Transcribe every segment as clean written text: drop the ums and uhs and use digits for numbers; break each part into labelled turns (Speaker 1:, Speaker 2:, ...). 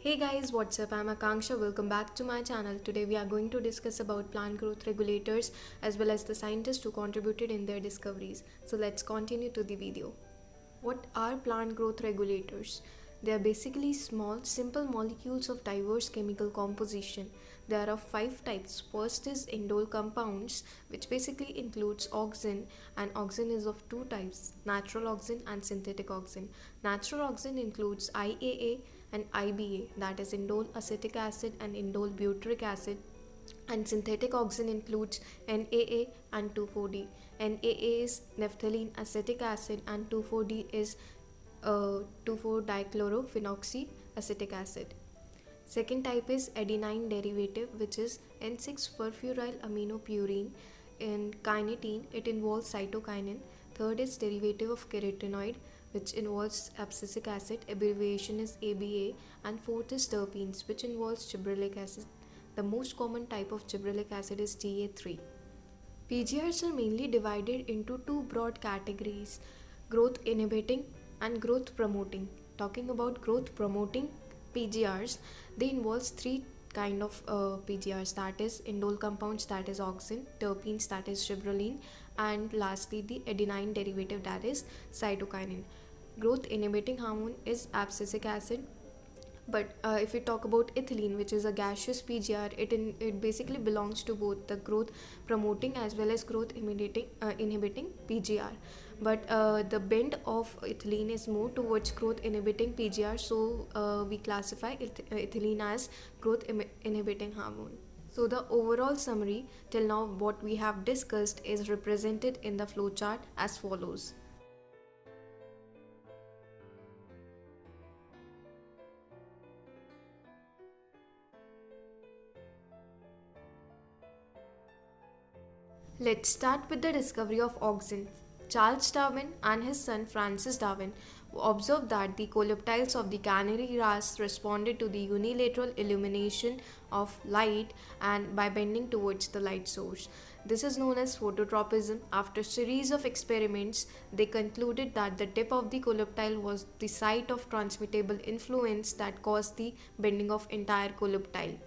Speaker 1: Hey guys, what's up? I'm Akanksha. Welcome back to my channel. Today we are going to discuss about plant growth regulators as well as the scientists who contributed in their discoveries. So let's continue to the video. What are plant growth regulators? They are basically small, simple molecules of diverse chemical composition. There are of five types. First is indole compounds, which basically includes auxin, and auxin is of two types: natural auxin and synthetic auxin. Natural auxin includes IAA and IBA, that is indole acetic acid and indole butyric acid, and synthetic auxin includes NAA and 2,4-D. NAA is naphthalene acetic acid and 2,4-D is 2,4-dichlorophenolic acetic acid. Second type is adenine derivative, which is N6-furfuryl aminopurine. In kinetine, it involves cytokinin. Third is derivative of carotenoid, which involves abscisic acid, abbreviation is ABA. And fourth is terpenes, which involves gibralic acid. The most common type of gibralic acid is GA3. PGRs are mainly divided into two broad categories: growth inhibiting and growth promoting. Talking about growth promoting PGRs, they involve three kind of PGRs, that is indole compounds, that is auxin, terpenes, that is gibberellin, and lastly the adenine derivative, that is cytokinin. Growth inhibiting hormone is abscisic acid. But if we talk about ethylene, which is a gaseous PGR, it basically belongs to both the growth promoting as well as growth inhibiting PGR. But the bend of ethylene is more towards growth inhibiting PGR, so we classify ethylene as growth inhibiting hormone. So the overall summary till now what we have discussed is represented in the flowchart as follows. Let's start with the discovery of auxin. Charles Darwin and his son Francis Darwin observed that the coleoptiles of the canary grass responded to the unilateral illumination of light and by bending towards the light source. This is known as phototropism. After a series of experiments, they concluded that the tip of the coleoptile was the site of transmittable influence that caused the bending of entire coleoptile.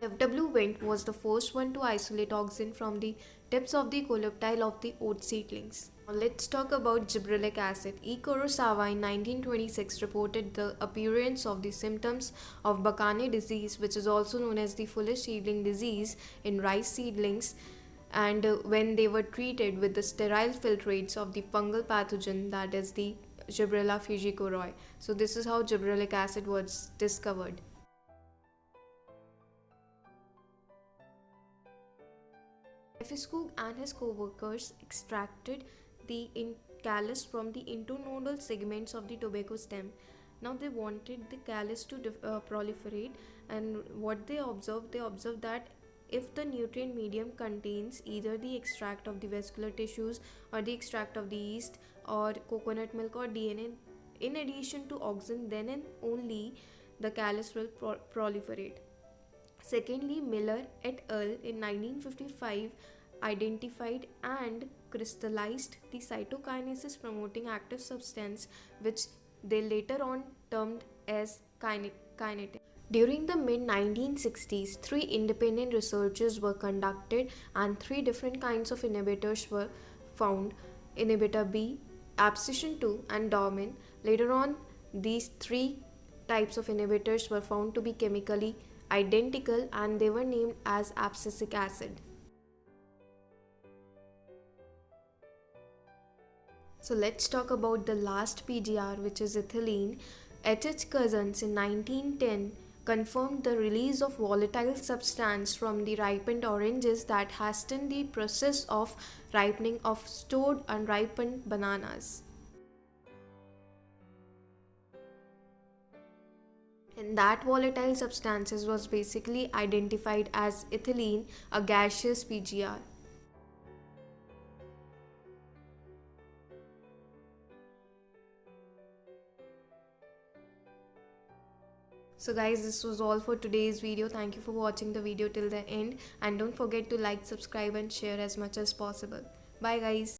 Speaker 1: F.W. Wendt was the first one to isolate auxin from the tips of the coleoptile of the oat seedlings. Now let's talk about gibralic acid. E. Kurosawa in 1926 reported the appearance of the symptoms of Bakane disease, which is also known as the foolish seedling disease, in rice seedlings, and when they were treated with the sterile filtrates of the fungal pathogen, that is the Gibrella fujikuroi. So this is how gibralic acid was discovered. Cook and his co-workers extracted the callus from the internodal segments of the tobacco stem. Now they wanted the callus to proliferate, and what they observed that if the nutrient medium contains either the extract of the vascular tissues or the extract of the yeast or coconut milk or DNA in addition to auxin, then and only the callus will proliferate. Secondly, Miller et al. In 1955 identified and crystallized the cytokinesis promoting active substance, which they later on termed as kinetic. During the mid 1960s, three independent researches were conducted and three different kinds of inhibitors were found: inhibitor B, abscission 2, and dormin. Later on, these three types of inhibitors were found to be chemically identical and they were named as abscisic acid. So let's talk about the last PGR, which is ethylene. H. Cousins in 1910 confirmed the release of volatile substance from the ripened oranges that hastened the process of ripening of stored unripened bananas. And that volatile substances was basically identified as ethylene, a gaseous PGR. So guys, this was all for today's video. Thank you for watching the video till the end, and don't forget to like, subscribe and share as much as possible. Bye guys.